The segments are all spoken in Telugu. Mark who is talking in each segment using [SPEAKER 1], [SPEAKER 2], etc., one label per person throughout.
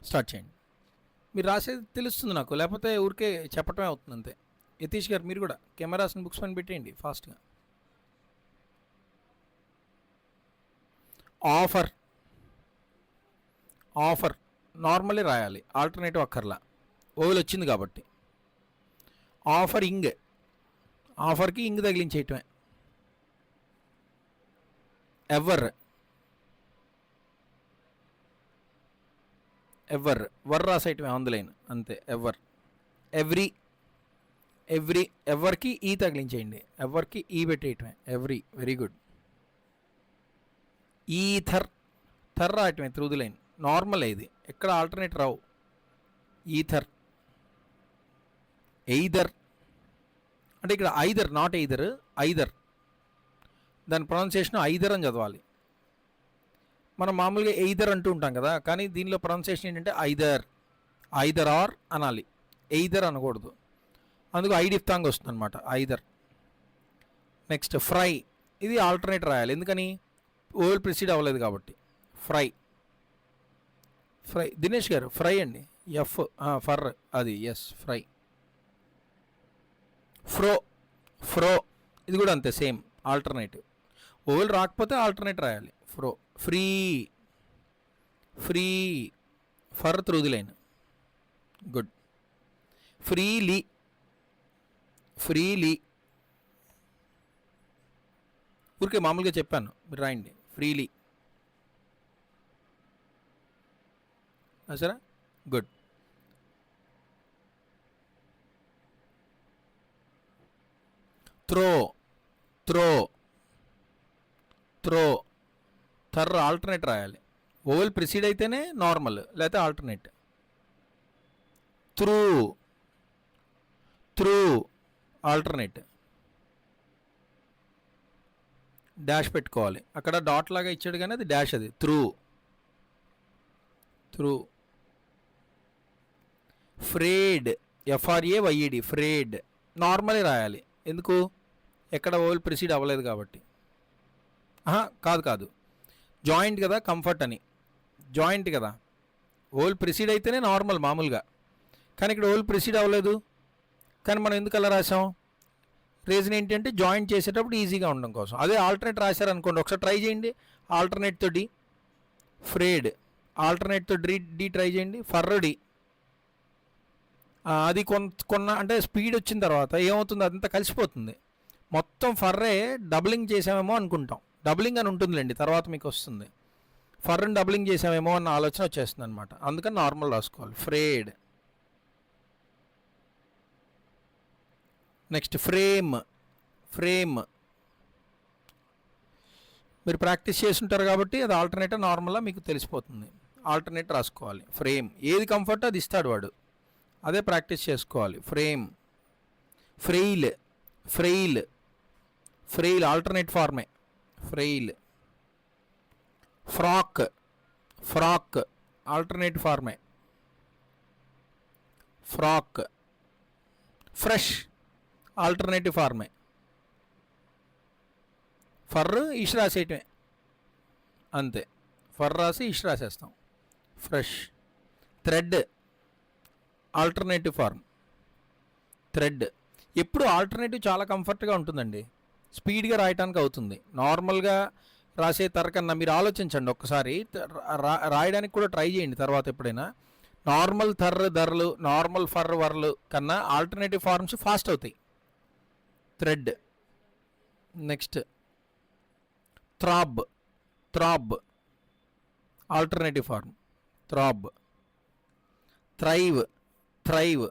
[SPEAKER 1] స్టార్ట్ చేయండి. మీరు రాసేది తెలుస్తుంది నాకు, లేకపోతే ఊరికే చెప్పటమే అవుతుంది అంతే. యతీష్ గారు మీరు కూడా కెమెరాస్ని బుక్స్ పని పెట్టేయండి ఫాస్ట్గా. ఆఫర్, ఆఫర్ నార్మలే రాయాలి, ఆల్టర్నేటివ్ అక్కర్లా, ఓవెల్ వచ్చింది కాబట్టి. ఆఫర్ ఇంగ్, ఆఫర్కి ఇంగ్ తగిలించేయటమే. ఎవర్, ఎవర్ వర్ రాసేయటమే ఆన్ ద లైన్ అంతే. ఎవర్, ఎవ్రీ, ఎవ్రీ ఎవర్కి ఈ తగిలించేయండి, ఎవర్కి ఈ పెట్టేయటమే. Every, very good. ఈథర్, థర్ రాయటమే త్రూ ది లైన్, నార్మల్ ఇది, ఎక్కడ ఆల్టర్నేట్ రావు. ఈథర్. ఎయిదర్ అంటే ఇక్కడ ఐదర్, నాట్ ఎయిదర్, ఐదర్. దాని ప్రొనౌన్సియేషన్ ఐదర్ అని చదవాలి. మనం మామూలుగా ఎయిదర్ అంటూ ఉంటాం కదా, కానీ దీనిలో ప్రొనౌన్సియేషన్ ఏంటంటే ఐదర్, ఐదర్ ఆర్ అనాలి, ఎయిదర్ అనకూడదు. అందుకు ఐడిఫ్తాంగ్ వస్తుంది అనమాట, ఐదర్. నెక్స్ట్ ఫ్రై, ఇది ఆల్టర్నేట్ రాయాలి, ఎందుకని ఓవెల్ ప్రిసీడ్ అవ్వలేదు కాబట్టి. Fry, fry. దినేష్ గారు ఫ్రై అండి, ఎఫ్, ఫర్ అది, ఎస్ ఫ్రై. ఫ్రో, ఫ్రో ఇది కూడా అంతే సేమ్, ఆల్టర్నేటివ్. ఓవెల్ రాకపోతే ఆల్టర్నేట్ రాయాలి. Fro. Free, free, for through the line, good. Freely, freely, ఊరికే మామూలుగా చెప్పాను, మీరు రాయండి. ఫ్రీలీ, సరే, గుడ్. త్రో, త్రో, త్రో, థర్ ఆల్టర్నేట్ రాయాలి. ఓవెల్ ప్రిసీడ్ అయితేనే నార్మల్, లేకపోతే alternate. Through, through alternate. Dash పెట్టుకోవాలి, అక్కడ డాట్ లాగా ఇచ్చాడు కానీ అది డాష్, అది through, through. Frayed, F R A Y E D, frayed నార్మలే రాయాలి, ఎందుకు, ఎక్కడ ఓవెల్ ప్రిసీడ్ అవ్వలేదు కాబట్టి. కాదు కాదు, జాయింట్ కదా, కంఫర్ట్ అని, జాయింట్ కదా, ఓవెల్ ప్రిసీడ్ అయితేనే నార్మల్ మామూలుగా, కానీ ఇక్కడ ఓవెల్ ప్రిసీడ్ అవ్వలేదు, కానీ మనం ఎందుకు అలా రాసాం, రీజన్ ఏంటి అంటే జాయింట్ చేసేటప్పుడు ఈజీగా ఉండడం కోసం. అదే ఆల్టర్నేట్ రాశారనుకోండి, ఒకసారి ట్రై చేయండి, ఆల్టర్నేట్తో డి, ఫ్రేడ్, ఆల్టర్నేట్తో డి ట్రై చేయండి, ఫర్రడి. అది కొన్న అంటే స్పీడ్ వచ్చిన తర్వాత ఏమవుతుంది, అదంతా కలిసిపోతుంది మొత్తం. ఫర్రే డబులింగ్ చేసామేమో అనుకుంటాం, డబులింగ్ అని ఉంటుందిలేండి, తర్వాత మీకు వస్తుంది. ఫర్ని డబులింగ్ చేసామేమో అన్న ఆలోచన వచ్చేస్తుంది అనమాట, అందుకని నార్మల్ రాసుకోవాలి. ఫ్రేడ్. నెక్స్ట్ ఫ్రేమ్, ఫ్రేమ్ మీరు ప్రాక్టీస్ చేస్తుంటారు కాబట్టి అది ఆల్టర్నేట్ నార్మల్గా మీకు తెలిసిపోతుంది, ఆల్టర్నేట్ రాసుకోవాలి. ఫ్రేమ్, ఏది కంఫర్ట్ అది ఇస్తాడు వాడు, అదే ప్రాక్టీస్ చేసుకోవాలి. Frame. Frail, frail, frail alternate ఫార్మే, ఫ్రెయిల్. ఫ్రాక్, ఫ్రాక్ ఆల్టర్నేట్ ఫార్మే, ఫ్రాక్. ఫ్రెష్ ఆల్టర్నేటివ్ ఫార్మే. ఫర్ ఇష్ రాసేయటమే అంతే, ఫర్ రాసి ఇష్ రాసేస్తాం, fresh. Thread alternative form, thread. ఎప్పుడు ఆల్టర్నేటివ్ చాలా కంఫర్ట్గా ఉంటుందండి, స్పీడ్గా రాయటానికి అవుతుంది. నార్మల్గా రాసే తరకన్నా మీరు ఆలోచించండి ఒక్కసారి, రాయడానికి కూడా ట్రై చేయండి తర్వాత ఎప్పుడైనా. నార్మల్ థర్ ధరలు, నార్మల్ ఫర్ వర్లు కన్నా ఆల్టర్నేటివ్ ఫార్మ్స్ ఫాస్ట్ అవుతాయి. Thread. Next throb, throb alternative form, throb. Thrive, thrive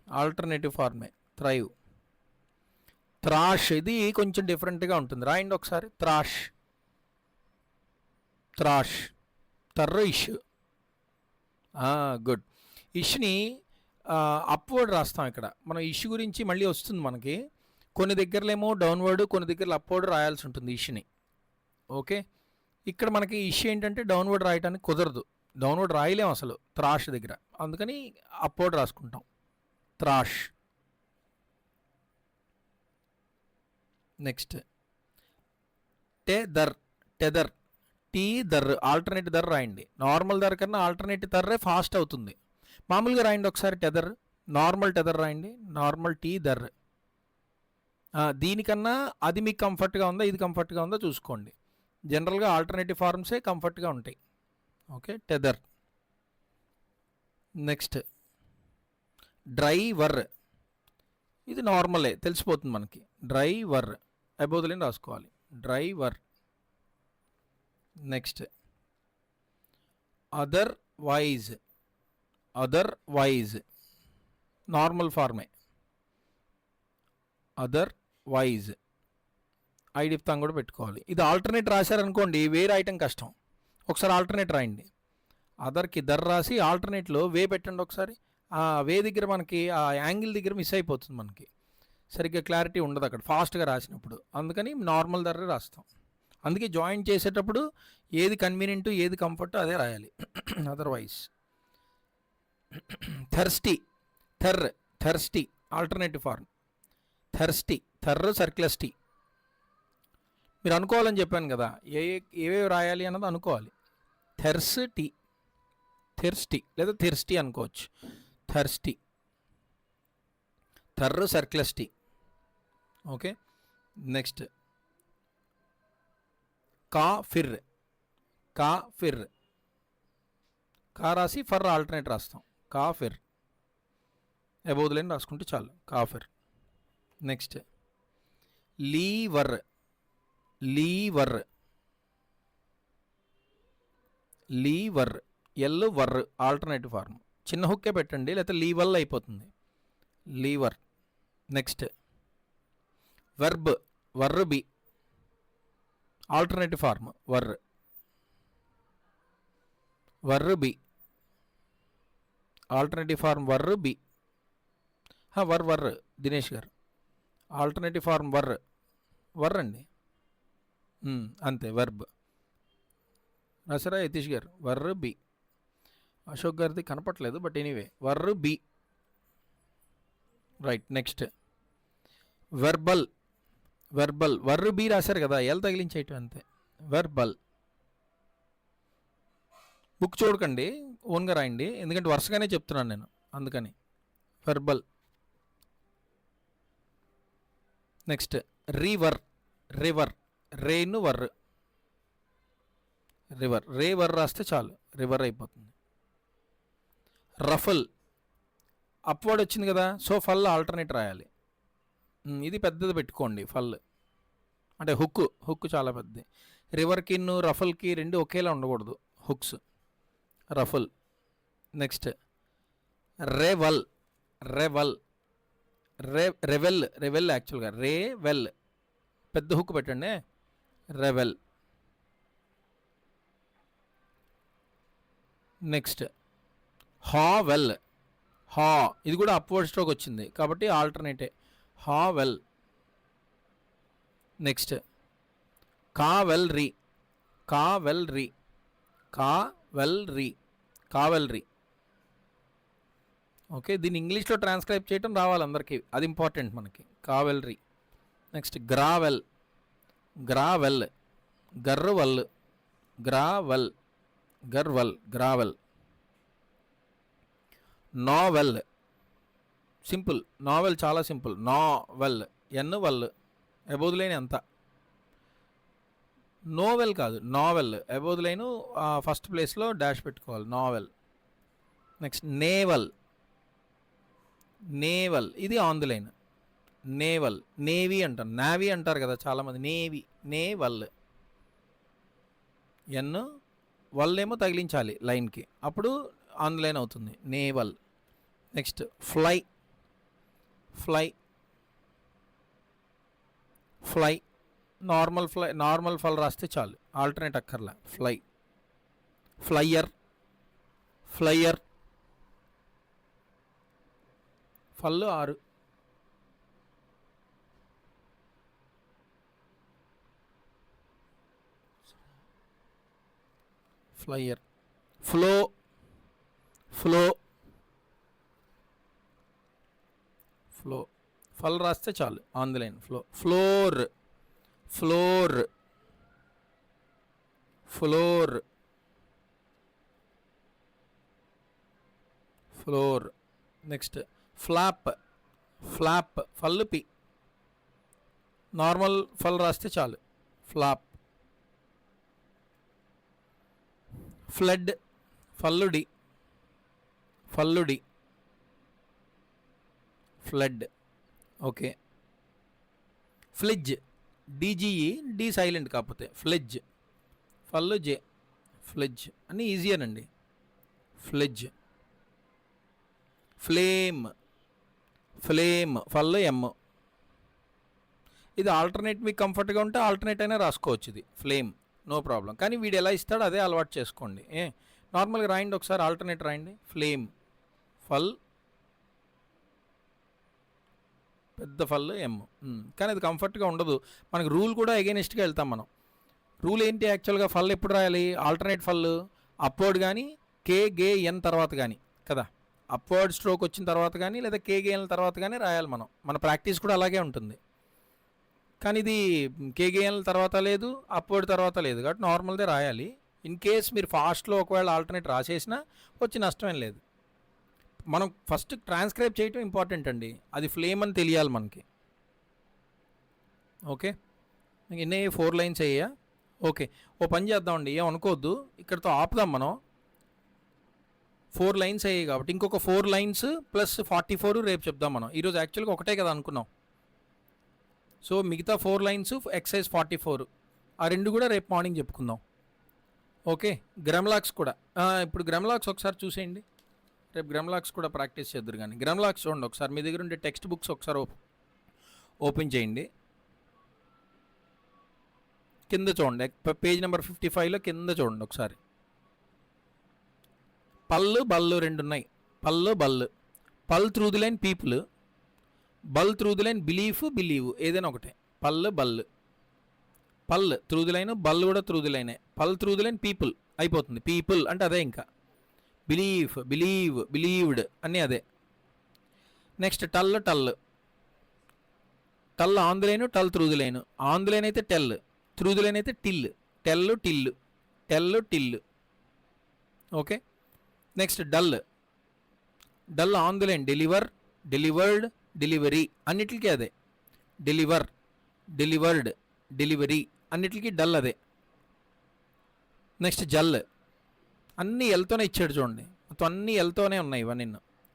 [SPEAKER 1] alternative ఫార్మే, థ్రైవ్. త్రాష్, ఇది కొంచెం డిఫరెంట్గా ఉంటుంది, రాయండి ఒకసారి. త్రాష్, త్రాష్, తర్ర ఇష్, గుడ్. ఇష్ని అప్వర్డ్ రాస్తాం ఇక్కడ, మనం ఇష్ గురించి మళ్ళీ వస్తుంది మనకి. కొన్ని దగ్గరలేమో డౌన్వర్డ్, కొన్ని దగ్గరలో అప్వర్డ్ రాయాల్సి ఉంటుంది ఇష్ని, ఓకే. ఇక్కడ మనకి ఇష్ ఏంటంటే డౌన్వర్డ్ రాయడానికి కుదరదు, డౌన్వర్డ్ రాయలేం అసలు త్రాష్ దగ్గర, అందుకని అప్వర్డ్ రాసుకుంటాం, త్రాష్. నెక్స్ట్ టెదర్, టెదర్, టీ దర్ ఆల్టర్నేట్ దర్ రాయండి. నార్మల్ దర్ కన్నా ఆల్టర్నేట్ దర్రే ఫాస్ట్ అవుతుంది. మామూలుగా రాయండి ఒకసారి టెదర్, నార్మల్ టెదర్ రాయండి, నార్మల్ టీ దర్. దీనికన్నా అది మీకు కంఫర్ట్గా ఉందా, ఇది కంఫర్ట్గా ఉందా చూసుకోండి. జనరల్గా ఆల్టర్నేటివ్ ఫార్మ్సే కంఫర్ట్గా ఉంటాయి. Okay, tether. నెక్స్ట్ డ్రైవర్, ఇది నార్మలే తెలిసిపోతుంది మనకి. డ్రైవర్ అబోదులని రాసుకోవాలి, driver. Next otherwise, otherwise normal ఫార్మే, అదర్ వైజ్. ఐడిఫ్తాంగ్ కూడా పెట్టుకోవాలి. ఇది ఆల్టర్నేట్ రాశారనుకోండి వేరే ఐటెం కష్టం. ఒకసారి ఆల్టర్నేట్ రాయండి. అదర్కి దర్ రాసి ఆల్టర్నేట్లో వే పెట్టండి ఒకసారి. ఆ వే దగ్గర మనకి ఆ యాంగిల్ దగ్గర మిస్ అయిపోతుంది, మనకి సరిగ్గా క్లారిటీ ఉండదు అక్కడ ఫాస్ట్గా రాసినప్పుడు. అందుకని నార్మల్ దర్రే రాస్తాం. అందుకే జాయిన్ చేసేటప్పుడు ఏది కన్వీనియంట్ ఏది కంఫర్ట్ అదే రాయాలి. అదర్వైజ్ థర్స్టీ, థర్, థర్స్టీ ఆల్టర్నేటివ్ ఫార్మ్. థర్స్టీ, థర్ర్ సర్క్లస్ టీ. మీరు అనుకోవాలని చెప్పాను కదా, ఏవేవి రాయాలి అన్నది అనుకోవాలి. థెర్స్ టీ, థెర్స్టీ లేదా థెర్స్టీ అనుకోవచ్చు. థర్స్టీ, థర్ర్ circles T. Okay, next coffer, coffer. కా రాసి ఫర్ ఆల్టర్నేట్ రాస్తాం. కాఫిర్ అబోదులేని రాసుకుంటే చాలు, coffer. Next lever, lever, lever L వర్ ఆల్టర్నేటివ్ ఫార్మ్. చిన్న హుక్కే పెట్టండి లేకపోతే లీవల్ అయిపోతుంది, లీవర్. నెక్స్ట్ వెర్బ్, వర్ర్ బి ఆల్టర్నేటివ్ ఫార్మ్, వర్ర్, వర్ర్ బి ఆల్టర్నేటివ్ ఫార్మ్, వర్ర్ బి. వర్ వర్ర్ దినేష్ గారు, ఆల్టర్నేటివ్ ఫార్మ్ వర్ర్, వర్ర్ అండి అంతే. వెర్బ్ రాసారా యతీష్ గారు, వర్ర్ బి. అశోక్ గారిది కనపట్లేదు బట్ ఎనీవే వర్ర్ B, right. Next verbal, verbal వర్ర్ బి రాశారు కదా, ఎల్ తగిలించేయటం అంతే. వెర్బల్. బుక్ చూడకండి, ఓన్గా రాయండి, ఎందుకంటే వరుసగానే చెప్తున్నాను నేను అందుకని. Verbal. Next river, river Renu వర్, రివర్ రే వర్ రాస్తే చాలు రివర్ అయిపోతుంది. రఫల్ అప్వర్డ్ వచ్చింది కదా, సో ఫల్ ఆల్టర్నేట్ రాయాలి. ఇది పెద్దది పెట్టుకోండి, ఫల్ అంటే హుక్, హుక్ చాలా పెద్దది. రివర్కి రఫల్కి రెండు ఒకేలా ఉండకూడదు hooks, ruffle. Next revel, revel, revel, revel యాక్చువల్గా రే వెల్ పెద్ద హుక్ పెట్టండి, రెవెల్. నెక్స్ట్ హావెల్, హా ఇది కూడా అప్వర్డ్ స్ట్రోక్ వచ్చింది కాబట్టి ఆల్టర్నేటే, హావెల్. నెక్స్ట్ కావెల్రీ, కావెల్రీ, కావెల్రీ, కావెల్రీ. ఓకే, దీన్ని ఇంగ్లీష్లో ట్రాన్స్క్రైబ్ చేయటం రావాలి అందరికీ, అది ఇంపార్టెంట్ మనకి, cavalry. Next gravel, gravel, gravel, gravel, gravel, gravel. Navel, simple, navel చాలా సింపుల్, నావెల్ ఎన్ వల్ అబోదులైన అంత. నోవెల్ కాదు, నావెల్ అబోదులైన ఫస్ట్ ప్లేస్లో డాష్ పెట్టుకోవాలి, నావెల్. నెక్స్ట్ నేవల్, నేవల్ ఇది on the line, naval. Navy అంటారు, నావీ అంటారు కదా చాలామంది, నేవీ, నేవల్ ఎన్ వల్ ఏమో తగిలించాలి లైన్కి, అప్పుడు ఆన్ ది లైన్ అవుతుంది, naval. Next fly, fly, fly normal fly, normal ఫల్ రాస్తే చాలు ఆల్టర్నేట్ అక్కర్లా, ఫ్లై. ఫ్లయ్యర్, ఫ్లయ్యర్ ఫల్ 6. ఫ్లయ్యర్. ఫ్లో, ఫ్లో, ఫ్లో ఫల్ రాస్తే చాలు on the line, flow. Floor, floor, floor, floor. Next flap, flap ఫల్ పి, నార్మల్ ఫల్ రాస్తే చాలు, ఫ్లాప్. ఫ్లడ్, ఫల్లుడి, ఫల్లుడి, flood. Okay. Fledge, D G E, D silent కాకపోతే ఫ్లిడ్జ్, ఫల్లు జే, ఫ్లిడ్జ్ అన్నీ ఈజీయేనండి. ఫ్లిడ్జ్. ఫ్లేమ్, ఫ్లేమ్ ఫల్లు ఎమ్. ఇది ఆల్టర్నేట్ మీకు కంఫర్ట్గా ఉంటే ఆల్టర్నేట్ అయినా రాసుకోవచ్చు, ఇది ఫ్లేమ్, నో ప్రాబ్లం. కానీ వీడు ఎలా ఇస్తాడో అదే అలవాటు చేసుకోండి. నార్మల్గా రాయండి ఒకసారి, ఆల్టర్నేట్ రాయండి. ఫ్లేమ్, ఫల్, పెద్ద ఫల్ ఎమ్. కానీ అది కంఫర్ట్గా ఉండదు, మనకు రూల్ కూడా ఎగెనిస్ట్గా వెళ్తాం మనం. రూల్ ఏంటి యాక్చువల్గా? ఫల్ ఎప్పుడు రాయాలి? ఆల్టర్నేట్ ఫల్ అప్వర్డ్ కానీ KGN తర్వాత కానీ కదా, అప్వర్డ్ స్ట్రోక్ వచ్చిన తర్వాత కానీ లేదా KGN తర్వాత కానీ రాయాలి మనం. మన ప్రాక్టీస్ కూడా అలాగే ఉంటుంది. కానీ ఇది KGN తర్వాత లేదు, అప్వర్డ్ తర్వాత లేదు, కాబట్టి నార్మల్దే రాయాలి. ఇన్ కేస్ మీరు ఫాస్ట్లో ఒకవేళ ఆల్టర్నేట్ రాసేసినా వచ్చి నష్టమేం లేదు. మనం ఫస్ట్ ట్రాన్స్క్రైబ్ చేయటం ఇంపార్టెంట్ అండి, అది ఫ్లేమ్ అని తెలియాలి మనకి. ఓకే, ఎన్ని 4 లైన్స్ అయ్యా? ఓకే, ఓ పని చేద్దామండి, ఏం అనుకోవద్దు, ఇక్కడతో ఆపుదాం మనం. 4 లైన్స్ అయ్యాయి కాబట్టి ఇంకొక 4 లైన్స్ ప్లస్ 44 రేపు చెప్దాం మనం. ఈరోజు యాక్చువల్గా ఒకటే కదా అనుకున్నాం. సో మిగతా 4 లైన్స్ ఎక్సైజ్ 44 ఆ రెండు కూడా రేపు మార్నింగ్ చెప్పుకుందాం. ఓకే. గ్రామ్లాక్స్ కూడా ఇప్పుడు గ్రామ్లాక్స్ ఒకసారి చూసేయండి, రేపు గ్రామ్లాక్స్ కూడా ప్రాక్టీస్ చేద్దరు. కానీ గ్రామ్లాక్స్ చూడండి ఒకసారి, మీ దగ్గర ఉండే టెక్స్ట్ బుక్స్ ఒకసారి ఓపెన్ చేయండి. కింద చూడండి, పేజ్ నెంబర్ 55లో కింద చూడండి ఒకసారి. పళ్ళు బళ్ళు రెండు ఉన్నాయి, పళ్ళు బళ్ళు. పల్ through the line people, Bal through the line believe, ఏదైనా ఒకటే. పళ్ళు బళ్ళు, పల్ త్రూ ది లైన్, బల్ కూడా through the line. Pal through the line people అయిపోతుంది, పీపుల్ అంటే అదే. ఇంకా బిలీవ్డ్ అన్నీ అదే. నెక్స్ట్ టల్, టల్ ఆన్ ది లైన్, టల్ through the line. On the line అయితే టెల్, త్రూ ది లైన్ అయితే టిల్, టిల్. ఓకే. నెక్స్ట్ డల్ on the line delivered, delivery అన్నిటికీ అదే. డెలివర్డ్, డెలివరీ అన్నిటికీ డల్ అదే. నెక్స్ట్ జల్, అన్నీ ఎల్తోనే ఇచ్చాడు చూడండి, మొత్తం అన్నీ ఎల్తోనే ఉన్నాయి ఇవన్నీ.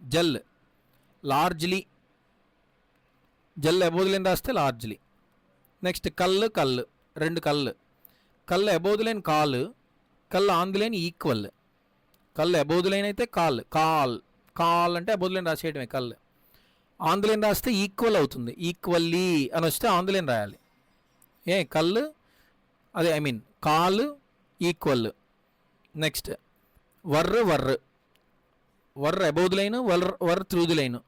[SPEAKER 1] జల్, లార్జ్లీ, జల్ అబోదులేని రాస్తే లార్జ్లీ. నెక్స్ట్ కళ్ళు, రెండు కళ్ళు అబోదులేని కళ్ళు ఆన్ ది లైన్ ఈక్వల్. కళ్ళు అబోదులైన్ అయితే కాల్ అంటే అబోదులైన్ రాసేయడమే. కళ్ళు ఆన్ ది లైన్ రాస్తే ఈక్వల్ అవుతుంది, ఈక్వల్లీ అని వస్తే ఆన్ ది లైన్ రాయాలి. కళ్ళు అదే, I mean call equal. Next Varra above the line, were through the line.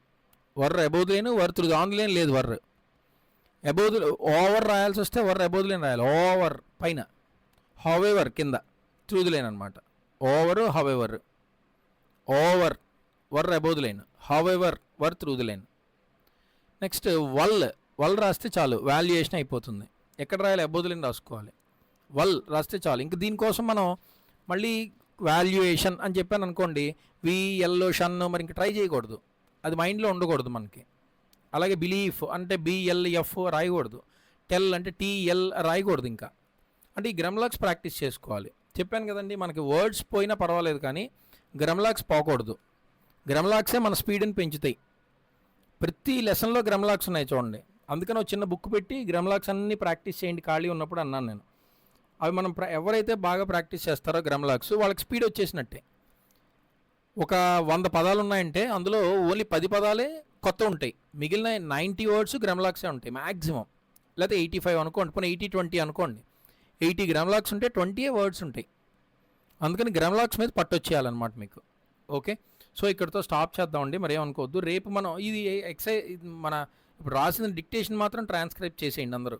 [SPEAKER 1] Varra above the line, were through the, on the line లేదు. వర్ర అబౌవ్ ది, ఓవర్ రాయాల్సి వస్తే వర్ర అబౌవ్ ది లైన్ రాయాలి. ఓవర్ పైన, హౌఎవర్ కింద, త్రూ ది లైన్ అనమాట. Over however, over were above the line, however were through the line. Next వల్ రాస్తే చాలు, వాల్యుయేషన్ అయిపోతుంది. ఎక్కడ రాయాలి? అబౌవ్ ది లైన్ రాసుకోవాలి. వల్ రాస్తే చాలు. ఇంక దీనికోసం మనం మళ్ళీ వాల్యుయేషన్ అని చెప్పాను అనుకోండి, VLON మరి ఇంక ట్రై చేయకూడదు, అది మైండ్లో ఉండకూడదు మనకి. అలాగే బిలీఫ్ అంటే BLF రాయకూడదు, టెల్ అంటే TL రాయకూడదు. ఇంకా అంటే ఈ గ్రామ్లాక్స్ ప్రాక్టీస్ చేసుకోవాలి. చెప్పాను కదండి, మనకి వర్డ్స్ పోయినా పర్వాలేదు కానీ గ్రామ్లాక్స్ పోకూడదు. గ్రామ్లాక్సే మన స్పీడ్ని పెంచుతాయి. ప్రతి లెసన్లో గ్రామ్లాక్స్ ఉన్నాయి చూడండి. అందుకని ఒక చిన్న బుక్ పెట్టి గ్రామ్లాక్స్ అన్నీ ప్రాక్టీస్ చేయండి ఖాళీ ఉన్నప్పుడు అన్నాను నేను. అవి మనం ఎవరైతే బాగా ప్రాక్టీస్ చేస్తారో గ్రామ్లాక్స్, వాళ్ళకి స్పీడ్ వచ్చేసినట్టే. ఒక 100 పదాలు ఉన్నాయంటే అందులో ఓన్లీ 10 పదాలే కొత్త ఉంటాయి, మిగిలిన 90 వర్డ్స్ గ్రామ్లాక్సే ఉంటాయి మ్యాక్సిమం. లేకపోతే 85 అనుకోండి, పోనీ 80-20 అనుకోండి. 80 గ్రామ్లాక్స్ ఉంటే 20 వర్డ్స్ ఉంటాయి. అందుకని గ్రామ్లాక్స్ మీద పట్టొచ్చేయాలన్నమాట మీకు. ఓకే, సో ఇక్కడితో స్టాప్ చేద్దామండి, మరి ఏమనుకోవద్దు. రేపు మనం ఇది ఎక్సైజ్, మన ఇప్పుడు రాసిన డిక్టేషన్ మాత్రం ట్రాన్స్క్రైబ్ చేసేయండి అందరూ.